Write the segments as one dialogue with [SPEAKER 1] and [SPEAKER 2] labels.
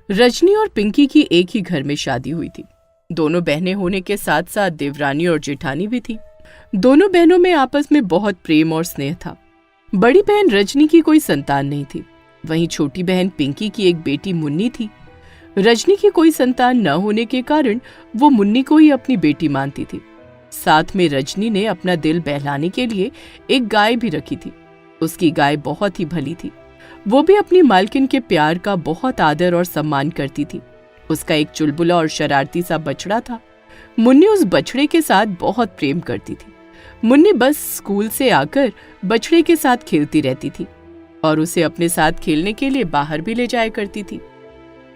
[SPEAKER 1] रजनी और पिंकी की एक ही घर में शादी हुई थी। दोनों बहनें होने के साथ साथ देवरानी और जेठानी भी थी। दोनों बहनों में आपस में बहुत प्रेम और स्नेह था। बड़ी बहन रजनी की कोई संतान नहीं थी, वहीं छोटी बहन पिंकी की एक बेटी मुन्नी थी। रजनी की कोई संतान न होने के कारण वो मुन्नी को ही अपनी बेटी मानती थी। साथ में रजनी ने अपना दिल बहलाने के लिए एक गाय भी रखी थी। उसकी गाय बहुत ही भली थी। वो भी अपनी मालकिन के प्यार का बहुत आदर और सम्मान करती थी। उसका एक चुलबुला और शरारती सा बछड़ा था। मुन्नी उस बछड़े के साथ बहुत प्रेम करती थी। मुन्नी बस स्कूल से आकर बछड़े के साथ खेलती रहती थी और उसे अपने साथ खेलने के लिए बाहर भी ले जाया करती थी।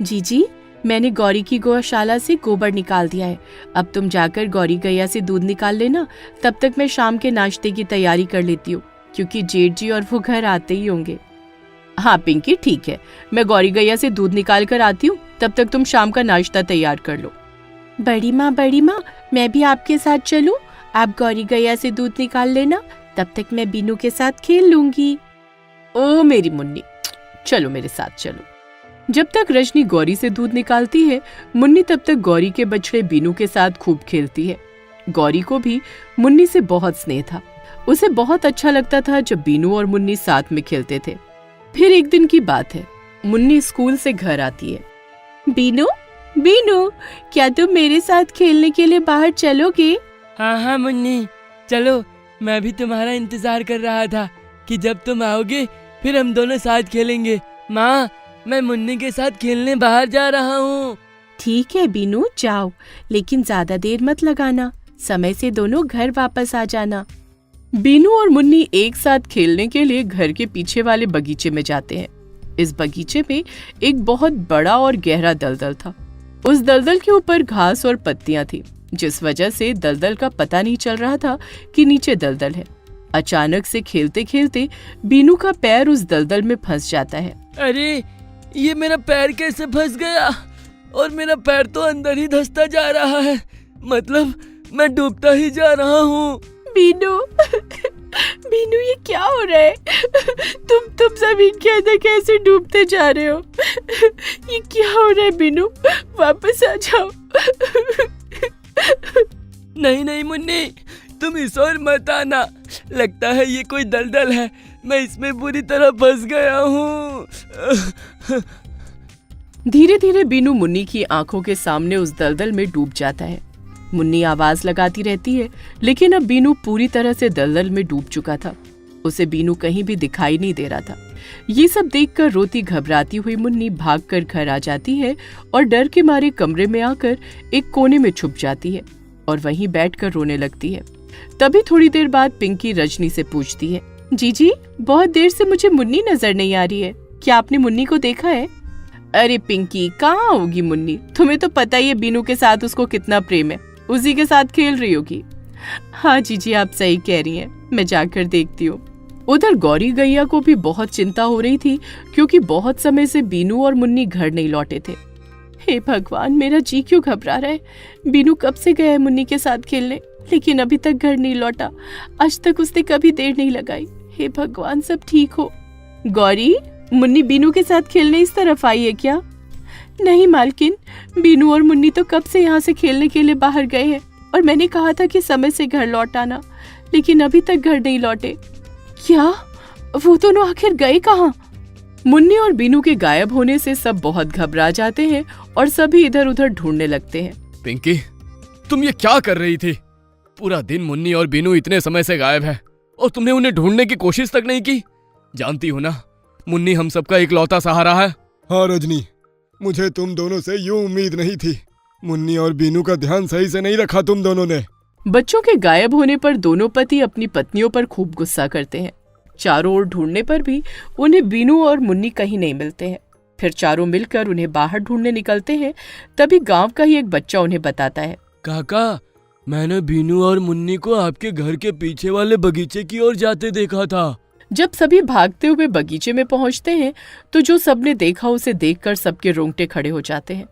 [SPEAKER 1] जीजी, मैंने गौरी की गौशाला से गोबर निकाल दिया है। अब तुम जाकर गौरी गैया से दूध निकाल लेना। तब तक मैं शाम के नाश्ते की तैयारी कर लेती हूँ, क्योंकि जेठ जी और वो घर आते ही होंगे। हाँ पिंकी, ठीक है, मैं गौरी गैया से दूध निकाल कर आती हूँ। तब तक तुम शाम का नाश्ता तैयार कर लो। बड़ी माँ, मैं भी आपके साथ चलूं? आप गौरी गैया से दूध निकाल लेना, तब तक मैं बीनू के साथ खेल लूंगी। ओ मेरी मुन्नी, चलो मेरे साथ चलो। जब तक रजनी गौरी से दूध निकालती है, मुन्नी तब तक गौरी के बछड़े बीनू के साथ खूब खेलती है। गौरी को भी मुन्नी से बहुत स्नेह था। उसे बहुत अच्छा लगता था जब बीनू और मुन्नी साथ में खेलते थे। फिर एक दिन की बात है, मुन्नी स्कूल से घर आती है। बीनू, क्या तुम मेरे साथ खेलने के लिए बाहर चलोगे?
[SPEAKER 2] हाँ मुन्नी, चलो। मैं भी तुम्हारा इंतजार कर रहा था कि जब तुम आओगे फिर हम दोनों साथ खेलेंगे। माँ, मैं मुन्नी के साथ खेलने बाहर जा रहा हूँ।
[SPEAKER 1] ठीक है बीनू, जाओ, लेकिन ज्यादा देर मत लगाना। समय से दोनों घर वापस आ जाना। बीनू और मुन्नी एक साथ खेलने के लिए घर के पीछे वाले बगीचे में जाते हैं। इस बगीचे में एक बहुत बड़ा और गहरा दलदल था। उस दलदल के ऊपर घास और पत्तियां थी, जिस वजह से दलदल का पता नहीं चल रहा था कि नीचे दलदल है। अचानक से खेलते खेलते बीनू का पैर उस दलदल में फंस जाता है।
[SPEAKER 2] अरे, ये मेरा पैर कैसे फंस गया? और मेरा पैर तो अंदर ही धंसता जा रहा है, मतलब मैं डूबता ही जा रहा हूँ।
[SPEAKER 1] बीनू ये क्या हो रहा है? तुम जमीन के अंदर कैसे डूबते जा रहे हो? ये क्या हो रहा है बीनू? वापस आ जाओ।
[SPEAKER 2] नहीं मुन्नी, तुम इस ओर मत आना। लगता है ये कोई दलदल है, मैं इसमें बुरी तरह फंस गया हूँ।
[SPEAKER 1] धीरे धीरे बीनू मुन्नी की आंखों के सामने उस दलदल में डूब जाता है। मुन्नी आवाज लगाती रहती है, लेकिन अब बीनू पूरी तरह से दलदल में डूब चुका था। उसे बीनू कहीं भी दिखाई नहीं दे रहा था। ये सब देखकर रोती घबराती हुई मुन्नी भागकर घर आ जाती है और डर के मारे कमरे में आकर एक कोने में छुप जाती है और वहीं बैठकर रोने लगती है। तभी थोड़ी देर बाद पिंकी रजनी से पूछती है, जीजी, बहुत देर से मुझे मुन्नी नजर नहीं आ रही है, क्या आपने मुन्नी को देखा है? अरे पिंकी, कहाँ होगी मुन्नी? तुम्हें तो पता ही है बीनू के साथ उसको कितना प्रेम है, उसी के साथ खेल रही होगी। हाँ जीजी, आप सही कह रही हैं, मैं जाकर देखती हूँ। उधर गौरी गैया को भी बहुत चिंता हो रही थी, क्योंकि बहुत समय से बीनू और मुन्नी घर नहीं लौटे थे। हे भगवान, मेरा जी क्यों घबरा रहा है? बीनू कब से गया है मुन्नी के साथ खेलने, लेकिन अभी तक घर नहीं लौटा। आज तक उसने कभी देर नहीं लगाई। हे भगवान, सब ठीक हो। गौरी, मुन्नी बीनू के साथ खेलने इस तरफ आई है क्या? नहीं मालकिन, बीनू और मुन्नी तो कब से यहाँ से खेलने के लिए बाहर गए हैं और मैंने कहा था कि समय से घर लौट आना, लेकिन अभी तक घर नहीं लौटे। क्या? वो दोनों आखिर गए कहाँ? मुन्नी और बीनू के गायब होने से सब बहुत घबरा जाते हैं और सभी इधर उधर ढूंढने लगते हैं।
[SPEAKER 3] पिंकी, तुम ये क्या कर रही थी? पूरा दिन मुन्नी और बीनू इतने समय से गायब है और तुमने उन्हें ढूंढने की कोशिश तक नहीं की। जानती हो ना, मुन्नी हम सबका इकलौता सहारा है।
[SPEAKER 4] हाँ रजनी, मुझे तुम दोनों से यूं उम्मीद नहीं थी। मुन्नी और बीनू का ध्यान सही से नहीं रखा तुम दोनों ने।
[SPEAKER 1] बच्चों के गायब होने पर दोनों पति अपनी पत्नियों पर खूब गुस्सा करते हैं। चारों ओर ढूंढने पर भी उन्हें बीनू और मुन्नी कहीं नहीं मिलते हैं। फिर चारों मिलकर उन्हें बाहर ढूंढने निकलते हैं। तभी गांव का ही एक बच्चा उन्हें बताता है,
[SPEAKER 2] काका, मैंने बीनू और मुन्नी को आपके घर के पीछे वाले बगीचे की ओर जाते देखा था।
[SPEAKER 1] जब सभी भागते हुए बगीचे में पहुंचते हैं तो जो सबने देखा उसे देखकर सबके रोंगटे खड़े हो जाते हैं।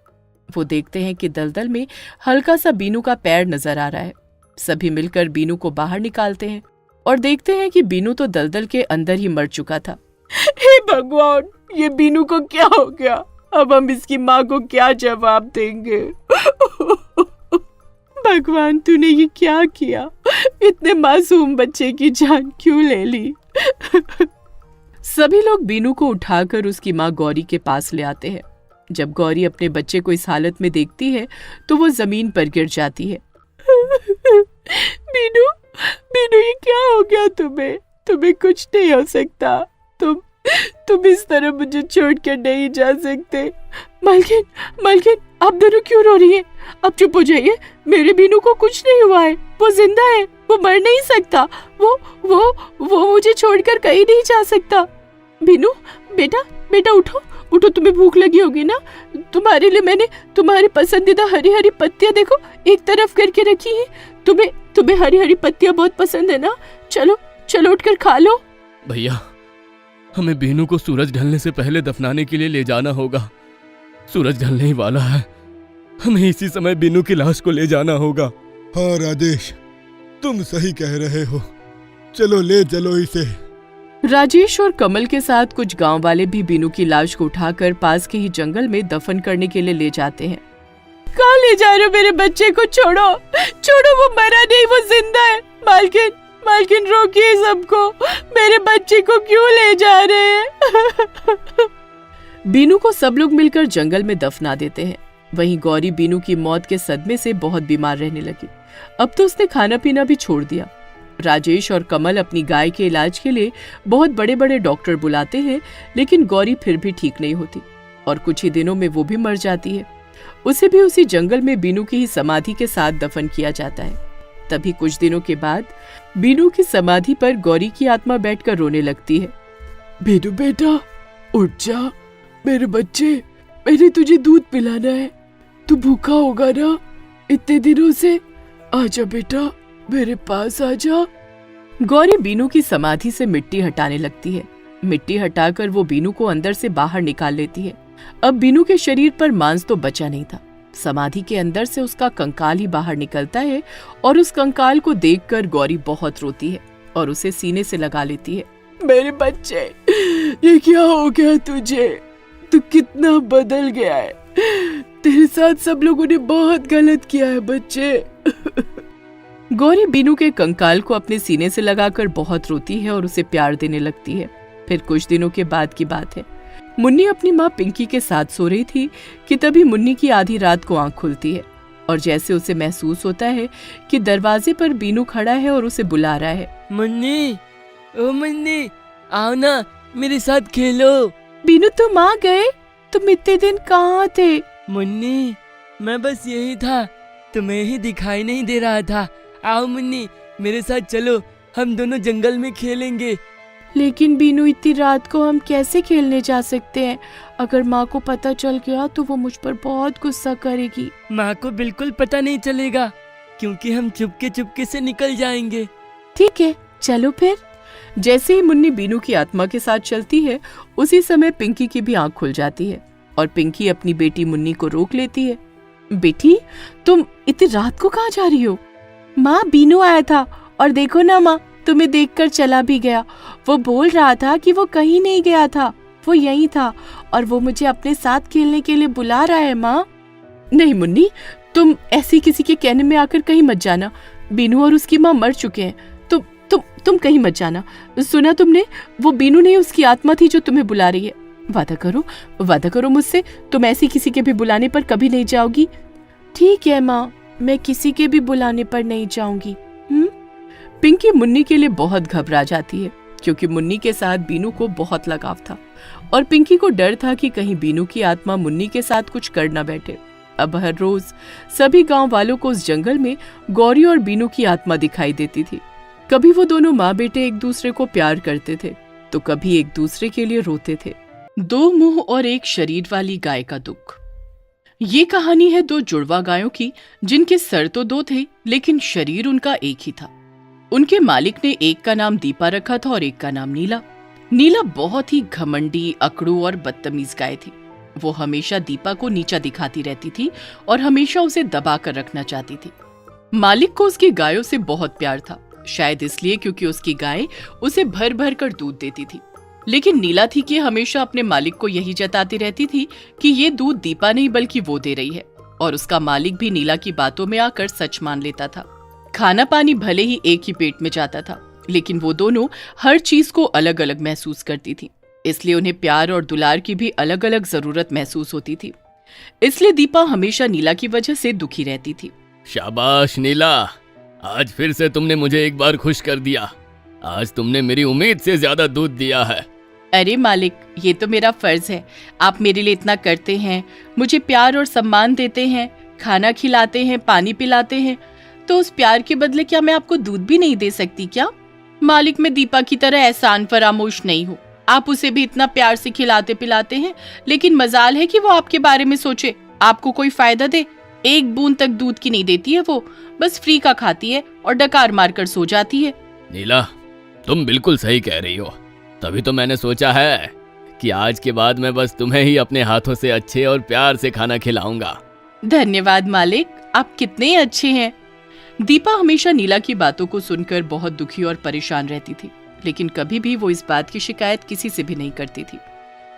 [SPEAKER 1] वो देखते हैं कि दलदल में हल्का सा बीनू का पैर नजर आ रहा है। सभी मिलकर बीनू को बाहर निकालते हैं और देखते हैं कि बीनू तो दलदल के अंदर ही मर चुका था। हे भगवान, ये बीनू को क्या हो गया? अब हम इसकी माँ को क्या जवाब देंगे? भगवान, तूने ये क्या किया? इतने मासूम बच्चे की जान क्यों ले ली? सभी लोग बीनू को उठाकर उसकी माँ गौरी के पास ले आते हैं। जब गौरी अपने बच्चे को इस हालत में देखती है तो वो जमीन पर गिर जाती है। बीनू, बीनू, ये क्या हो गया तुम्हें? तुम्हें कुछ नहीं हो सकता। तुम इस तरह मुझे छोड़कर नहीं जा सकते। मालकिन, मालकिन, आप दोनों क्यों रो रही हैं? अब चुप हो जाइए। मेरे बीनू को कुछ नहीं हुआ है, वो जिंदा है, वो मर नहीं सकता। वो मुझे छोड़कर कहीं नहीं जा सकता। बीनू, बेटा, बेटा उठो, उठो, तुम्हें भूख लगी होगी ना? तुम्हारे लिए मैंने तुम्हारी पसंदीदा हरी हरी पत्तियां देखो एक तरफ करके रखी है। तुम्हें हरी हरी पत्तियां बहुत पसंद है ना? चलो चलो, उठकर खा लो।
[SPEAKER 3] भैया, हमें बीनू को सूरज ढलने से पहले दफनाने के लिए ले जाना होगा। सूरज ढलने ही वाला है, हमें इसी समय बीनू की लाश को ले जाना होगा।
[SPEAKER 4] हाँ राजेश, तुम सही कह रहे हो। चलो ले चलो इसे।
[SPEAKER 1] राजेश और कमल के साथ कुछ गांव वाले भी बीनू की लाश को उठाकर पास के ही जंगल में दफन करने के लिए ले जाते हैं। कहाँ ले जा रहे हो मेरे बच्चे को? छोड़ो, छोड़ो, वो मरा नहीं, वो जिंदा है। मालकिन, मालकिन, रोकिए सबको, मेरे बच्चे को क्यों ले जा रहे हैं? बीनू को सब लोग मिलकर जंगल में दफना देते हैं। वहीं गौरी बीनू की मौत के सदमे से बहुत बीमार रहने लगी। अब तो उसने खाना पीना भी छोड़ दिया। राजेश और कमल अपनी गाय के इलाज के लिए बहुत बड़े बड़े डॉक्टर बुलाते हैं, लेकिन गौरी फिर भी ठीक नहीं होती और कुछ ही दिनों में वो भी मर जाती है। उसे भी उसी जंगल में बीनू की ही समाधि के साथ दफन किया जाता है। तभी कुछ दिनों के बाद बीनू की समाधि पर गौरी की आत्मा बैठकर रोने लगती है। बीनू बेटा, उठ जा। मेरे बच्चे, मैंने तुझे दूध पिलाना है, तू भूखा होगा ना इतने दिनों से? आजा बेटा, मेरे पास आजा। गौरी बीनू की समाधि से मिट्टी हटाने लगती है। मिट्टी हटाकर वो बीनू को अंदर से बाहर निकाल लेती है। अब बीनू के शरीर पर मांस तो बचा नहीं था। समाधि के अंदर से उसका कंकाल ही बाहर निकलता है और उस कंकाल को देखकर गौरी बहुत रोती है और उसे सीने से लगा लेती है। मेरे बच्चे, ये क्या हो गया तुझे? तू कितना बदल गया है। तेरे साथ सब लोगों ने बहुत गलत किया है बच्चे। गौरी बीनू के कंकाल को अपने सीने से लगाकर बहुत रोती है और उसे प्यार देने लगती है। फिर कुछ दिनों के बाद की बात है। मुन्नी अपनी माँ पिंकी के साथ सो रही थी कि तभी मुन्नी की आधी रात को आंख खुलती है और जैसे उसे महसूस होता है कि दरवाजे पर बीनू खड़ा है और उसे बुला रहा है।
[SPEAKER 2] मुन्नी, ओ मुन्नी, आओ ना, मेरे साथ खेलो।
[SPEAKER 1] बीनू, तुम आ गए? तुम इतने दिन कहाँ थे?
[SPEAKER 2] मुन्नी, मैं बस यही था, तुम्हें ही दिखाई नहीं दे रहा था। आओ मुन्नी, मेरे साथ चलो, हम दोनों जंगल में खेलेंगे।
[SPEAKER 1] लेकिन बीनू, इतनी रात को हम कैसे खेलने जा सकते हैं? अगर माँ को पता चल गया तो वो मुझ पर बहुत गुस्सा करेगी।
[SPEAKER 2] माँ को बिल्कुल पता नहीं चलेगा, क्योंकि हम चुपके चुपके से निकल जाएंगे।
[SPEAKER 1] ठीक है, चलो फिर। जैसे ही मुन्नी बीनू की आत्मा के साथ चलती है, उसी समय पिंकी की भी आंख खुल जाती है और पिंकी अपनी बेटी मुन्नी को रोक लेती है। बेटी, तुम इतनी रात को कहाँ जा रही हो? माँ, बीनू आया था और देखो ना माँ, तुम्हें देखकर चला भी गया। वो बोल रहा था कि वो कहीं नहीं गया था, वो यहीं था और वो मुझे अपने साथ खेलने के लिए बुला रहा है। माँ, नहीं मुन्नी, तुम ऐसी किसी के कहने में आकर कहीं मत जाना। बीनू और उसकी माँ मर चुके हैं। तुम कहीं मत जाना। सुना तुमने? वो बीनू नहीं, उसकी आत्मा थी जो तुम्हें बुला रही है। वादा करो मुझसे, तुम ऐसी किसी के भी बुलाने पर कभी नहीं जाओगी। ठीक है माँ, मैं किसी के भी बुलाने पर नहीं जाऊंगी। पिंकी मुन्नी के लिए बहुत घबरा जाती है क्योंकि मुन्नी के साथ बीनू को बहुत लगाव था और पिंकी को डर था कि कहीं बीनू की आत्मा मुन्नी के साथ कुछ कर न बैठे। अब हर रोज सभी गांव वालों को उस जंगल में गौरी और बीनू की आत्मा दिखाई देती थी। कभी वो दोनों माँ बेटे एक दूसरे को प्यार करते थे तो कभी एक दूसरे के लिए रोते थे। दो मुंह और एक शरीर वाली गाय का दुख। ये कहानी है दो जुड़वा गायों की जिनके सर तो दो थे लेकिन शरीर उनका एक ही था। उनके मालिक ने एक का नाम दीपा रखा था और एक का नाम नीला। नीला बहुत ही घमंडी, अकड़ू और बदतमीज गाय थी। वो हमेशा दीपा को नीचा दिखाती रहती थी और हमेशा उसे दबा कर रखना चाहती थी। मालिक को उसकी गायों से बहुत प्यार था, शायद इसलिए क्योंकि उसकी गाय उसे भर भर कर दूध देती थी। लेकिन नीला थी कि हमेशा अपने मालिक को यही जताती रहती थी कि ये दूध दीपा नहीं बल्कि वो दे रही है, और उसका मालिक भी नीला की बातों में आकर सच मान लेता था। खाना पानी भले ही एक ही पेट में जाता था, लेकिन वो दोनों हर चीज को अलग अलग महसूस करती थी, इसलिए उन्हें प्यार और दुलार की भी अलग अलग जरूरत महसूस होती थी। इसलिए दीपा हमेशा नीला की वजह से दुखी रहती थी।
[SPEAKER 3] शाबाश नीला, आज फिर से तुमने मुझे एक बार खुश कर दिया। आज तुमने मेरी उम्मीद से ज्यादा दूध दिया है।
[SPEAKER 1] अरे मालिक, ये तो मेरा फर्ज है। आप मेरे लिए इतना करते हैं, मुझे प्यार और सम्मान देते हैं, खाना खिलाते हैं, पानी पिलाते हैं, तो उस प्यार के बदले क्या मैं आपको दूध भी नहीं दे सकती क्या? मालिक, मैं दीपा की तरह एहसान फरामोश नहीं हूँ। आप उसे भी इतना प्यार से खिलाते पिलाते हैं, लेकिन मजाल है कि वो आपके बारे में सोचे, आपको कोई फायदा दे। एक बूंद तक दूध की नहीं देती है वो, बस फ्री का खाती है और डकार मारकर सो जाती है।
[SPEAKER 3] नीला, तुम बिल्कुल सही कह रही हो। तभी तो मैंने सोचा है कि आज के बाद मैं बस तुम्हें ही अपने हाथों से अच्छे और प्यार से खाना खिलाऊंगा।
[SPEAKER 1] धन्यवाद मालिक, आप कितने अच्छे हैं। दीपा हमेशा नीला की बातों को सुनकर बहुत दुखी और परेशान रहती थी, लेकिन कभी भी वो इस बात की शिकायत किसी से भी नहीं करती थी।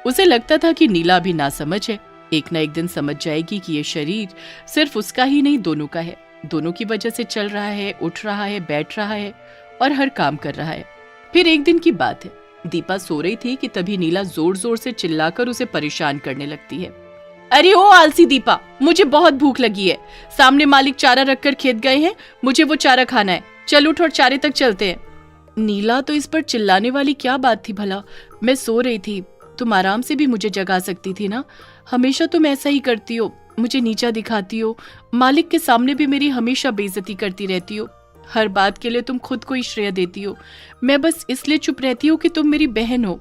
[SPEAKER 1] उसे लगता था कि नीला भी नासमझ है, एक न एक दिन समझ जाएगी कि ये शरीर सिर्फ उसका ही नहीं, दोनों का है। दोनों की वजह से चल रहा है, उठ रहा है, बैठ रहा है और हर काम कर रहा है। फिर एक दिन की बात है, दीपा सो रही थी कि तभी नीला जोर जोर से चिल्लाकर उसे परेशान करने लगती है। अरे ओ आलसी दीपा, मुझे बहुत भूख लगी है। सामने मालिक चारा रखकर खेत गए हैं, मुझे वो चारा खाना है। चल उठ और चारे तक चलते हैं। नीला, तो इस पर चिल्लाने वाली क्या बात थी भला? मैं सो रही थी, तुम आराम से भी मुझे जगा सकती थी ना। हमेशा तुम ऐसा ही करती हो, मुझे नीचा दिखाती हो, मालिक के सामने भी मेरी हमेशा बेइज्जती करती रहती हो। हर बात के लिए तुम खुद को ही श्रेय देती हो। मैं बस इसलिए चुप रहती हूँ कि तुम मेरी बहन हो।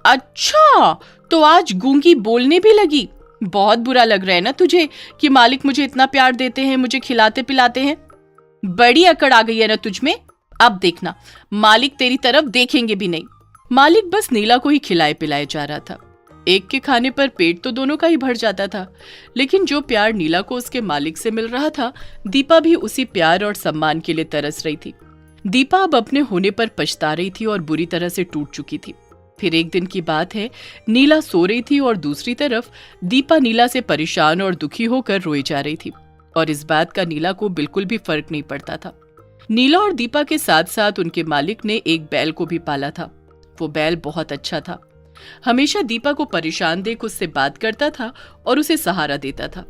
[SPEAKER 1] अच्छा, तो आज गूंगी बोलने भी लगी। बहुत बुरा लग रहा है ना तुझे कि मालिक मुझे इतना प्यार देते हैं, मुझे खिलाते पिलाते हैं। बड़ी अकड़ आ गई है ना तुझ में। अब देखना, मालिक तेरी तरफ देखेंगे भी नहीं। मालिक बस नीला को ही खिलाए पिलाए जा रहा था। एक के खाने पर पेट तो दोनों का ही भर जाता था, लेकिन जो प्यार नीला को उसके मालिक से मिल रहा था, दीपा भी उसी प्यार और सम्मान के लिए तरस रही थी। दीपा अब अपने होने पर पछता रही थी और बुरी तरह से टूट चुकी थी। फिर एक दिन की बात है, नीला सो रही थी और दूसरी तरफ दीपा नीला से परेशान और दुखी होकर रोई जा रही थी, और इस बात का नीला को बिल्कुल भी फर्क नहीं पड़ता था। नीला और दीपा के साथ साथ उनके मालिक ने एक बैल को भी पाला था। वो बैल बहुत अच्छा था, हमेशा दीपा को परेशान देख उससे बात करता था और उसे सहारा देता था।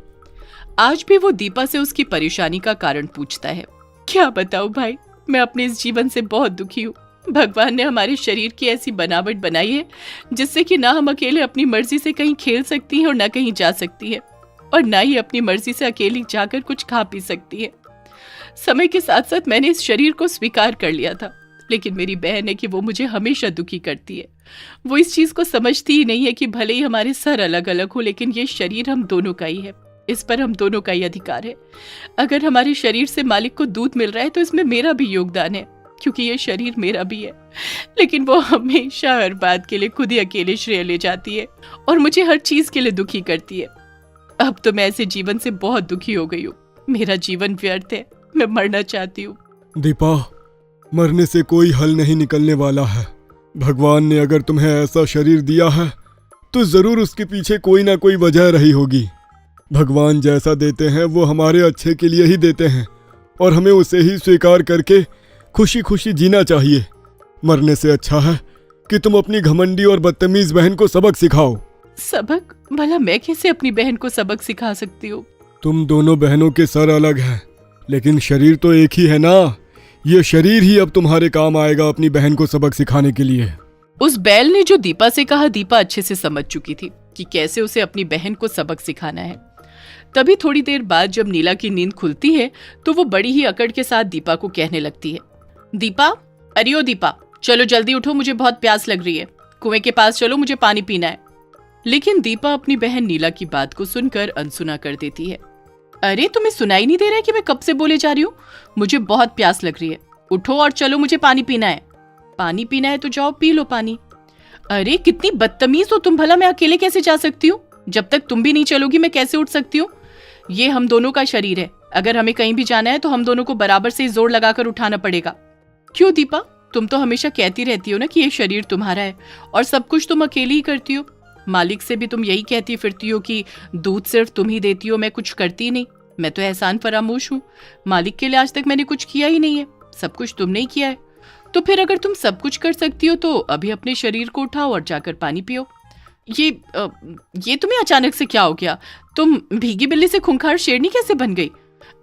[SPEAKER 1] आज भी वो दीपा से उसकी परेशानी का कारण पूछता है। क्या बताऊं भाई, मैं अपने इस जीवन से बहुत दुखी हूँ। भगवान ने हमारे शरीर की ऐसी बनावट बनाई है जिससे कि ना हम अकेले अपनी मर्जी से कहीं खेल सकती हैं और ना कहीं जा सकती है, और ना ही अपनी मर्जी से अकेली जाकर कुछ खा पी सकती है। समय के साथ साथ मैंने इस शरीर को स्वीकार कर लिया था, लेकिन मेरी बहन है कि वो मुझे हमेशा दुखी करती है। वो इस चीज को समझती ही नहीं है कि भले ही हमारे सर अलग अलग हो, लेकिन ये शरीर हम दोनों का ही है। इस पर हम दोनों का ही अधिकार है। अगर हमारे शरीर से मालिक को दूध मिल रहा है तो इसमें मेरा भी योगदान है, क्योंकि ये शरीर मेरा भी है। लेकिन वो हमेशा हर बात के लिए खुद ही अकेले श्रेय ले जाती है और मुझे हर चीज के लिए दुखी करती है। अब तो मैं ऐसे जीवन से बहुत दुखी हो गई हूँ। मेरा जीवन व्यर्थ है, मैं मरना चाहती हूँ।
[SPEAKER 4] दीपा, मरने से कोई हल नहीं निकलने वाला है। भगवान ने अगर तुम्हें ऐसा शरीर दिया है तो जरूर उसके पीछे कोई ना कोई वजह रही होगी। भगवान जैसा देते हैं वो हमारे अच्छे के लिए ही देते हैं, और हमें उसे ही स्वीकार करके खुशी खुशी जीना चाहिए। मरने से अच्छा है कि तुम अपनी घमंडी और बदतमीज बहन को सबक सिखाओ।
[SPEAKER 1] सबक? भला मैं कैसे अपनी बहन को सबक सिखा सकती हूँ?
[SPEAKER 4] तुम दोनों बहनों के सर अलग हैं, लेकिन शरीर तो एक ही है ना। ये शरीर ही अब तुम्हारे काम आएगा अपनी बहन को सबक सिखाने के लिए।
[SPEAKER 1] उस बैल ने जो दीपा से कहा, दीपा अच्छे से समझ चुकी थी कि कैसे उसे अपनी बहन को सबक सिखाना है। तभी थोड़ी देर बाद जब नीला की नींद खुलती है तो वो बड़ी ही अकड़ के साथ दीपा को कहने लगती है, दीपा, अरे ओ दीपा, चलो जल्दी उठो, मुझे बहुत प्यास लग रही है। कुएं के पास चलो, मुझे पानी पीना है। लेकिन दीपा अपनी बहन नीला की बात को सुनकर अनसुना कर देती है। अरे तुम्हें सुनाई नहीं दे रहा है कि मैं कब से बोले जा रही हूँ? मुझे बहुत प्यास लग रही है, उठो और चलो, मुझे पानी पीना है। पानी पीना है तो जाओ पी लो पानी। अरे कितनी बदतमीज हो तुम भला, मैं अकेले कैसे जा सकती हूँ? जब तक तुम भी नहीं चलोगी मैं कैसे उठ सकती हूँ? ये हम दोनों का शरीर है, अगर हमें कहीं भी जाना है तो हम दोनों को बराबर से जोर लगाकर उठाना पड़ेगा। क्यों दीपा, तुम तो हमेशा कहती रहती हो ना कि ये शरीर तुम्हारा है और सब कुछ तुम अकेली ही करती हो। मालिक से भी तुम यही कहती फिरती हो कि दूध सिर्फ तुम ही देती हो, मैं कुछ करती नहीं, मैं तो एहसान फरामोश हूँ, मालिक के लिए आज तक मैंने कुछ किया ही नहीं है, सब कुछ तुमने ही किया है। तो फिर अगर तुम सब कुछ कर सकती हो तो अभी अपने शरीर को उठाओ और जाकर पानी पियो। ये तुम्हें अचानक से क्या हो गया? तुम भीगी बिल्ली से खूंखार शेरनी कैसे बन गई?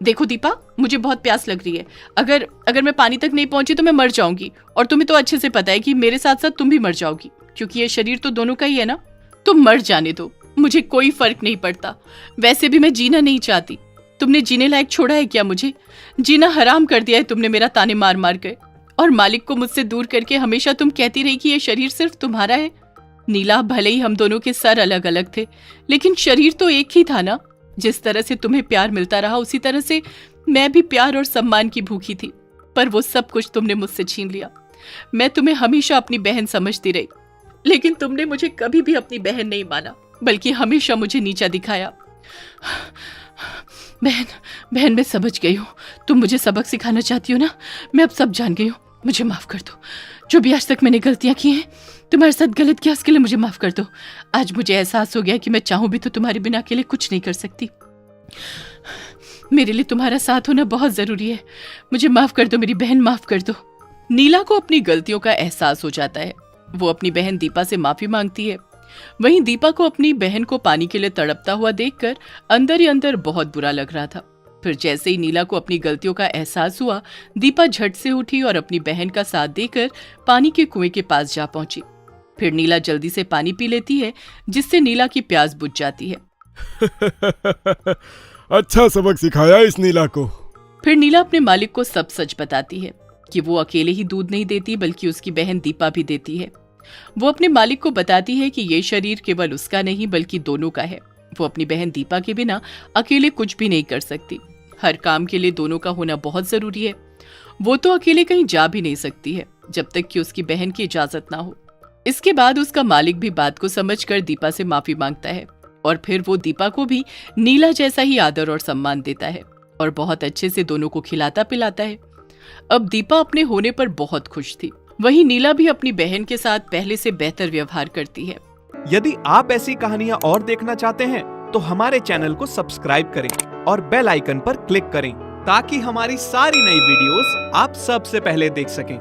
[SPEAKER 1] देखो दीपा, मुझे बहुत प्यास लग रही है, अगर मैं पानी तक नहीं पहुंची तो मैं मर जाऊंगी, और तुम्हें तो अच्छे से पता है कि मेरे साथ साथ तुम भी मर जाओगी, क्योंकि ये शरीर तो दोनों का ही है ना। तुम मर जाने दो, मुझे कोई फर्क नहीं पड़ता। वैसे भी मैं जीना नहीं चाहती। तुमने जीने लायक छोड़ा है क्या मुझे? जीना हराम कर दिया है तुमने मेरा ताने मार मार कर। और मालिक को मुझसे दूर करके हमेशा तुम कहती रही कि ये शरीर सिर्फ तुम्हारा है। नीला, भले ही हम दोनों के सर अलग अलग थे, लेकिन शरीर तो एक ही था ना। जिस तरह से तुम्हें प्यार मिलता रहा उसी तरह से मैं भी प्यार और सम्मान की भूखी थी, पर वो सब कुछ तुमने मुझसे छीन लिया। मैं तुम्हें हमेशा अपनी बहन समझती रही, लेकिन तुमने मुझे कभी भी अपनी बहन नहीं माना, बल्कि हमेशा मुझे नीचा दिखाया। बहन मैं समझ गई हूँ, तुम मुझे सबक सिखाना चाहती हो ना। मैं अब सब जान गई हूँ, मुझे माफ कर दो। जो भी आज तक मैंने गलतियां की हैं, तुम्हारे साथ गलत किया, उसके लिए मुझे माफ कर दो। आज मुझे एहसास हो गया कि मैं चाहूं भी तो तुम्हारे बिना अकेले कुछ नहीं कर सकती। मेरे लिए तुम्हारा साथ होना बहुत जरूरी है। मुझे माफ कर दो मेरी बहन, माफ कर दो। नीला को अपनी गलतियों का एहसास हो जाता है। वो अपनी बहन दीपा से माफी मांगती है। वहीं दीपा को अपनी बहन को पानी के लिए तड़पता हुआ देखकर अंदर ही अंदर बहुत बुरा लग रहा था। फिर जैसे ही नीला को अपनी गलतियों का एहसास हुआ, दीपा झट से उठी और अपनी बहन का साथ देकर पानी के कुएं के पास जा पहुंची। फिर नीला जल्दी से पानी पी लेती है, जिससे नीला की प्यास बुझ जाती है।
[SPEAKER 4] अच्छा सबक सिखाया इस नीला को।
[SPEAKER 1] फिर नीला अपने मालिक को सब सच बताती है कि वो अकेले ही दूध नहीं देती, बल्कि उसकी बहन दीपा भी देती है। वो अपने मालिक को बताती है कि ये शरीर केवल उसका नहीं बल्कि दोनों का है। वो अपनी बहन दीपा के बिना अकेले कुछ भी नहीं कर सकती। हर काम के लिए दोनों का होना बहुत जरूरी है। वो तो अकेले कहीं जा भी नहीं सकती है जब तक कि उसकी बहन की इजाजत ना हो। इसके बाद उसका मालिक भी बात को समझकर दीपा से माफी मांगता है और फिर वो दीपा को भी नीला जैसा ही आदर और सम्मान देता है और बहुत अच्छे से दोनों को खिलाता पिलाता है। अब दीपा अपने होने पर बहुत खुश थी। वहीं नीला भी अपनी बहन के साथ पहले से बेहतर व्यवहार करती है।
[SPEAKER 5] यदि आप ऐसी कहानियां और देखना चाहते हैं तो हमारे चैनल को सब्सक्राइब करें और बेल आइकन पर क्लिक करें ताकि हमारी सारी नई वीडियोस आप सबसे पहले देख सकें।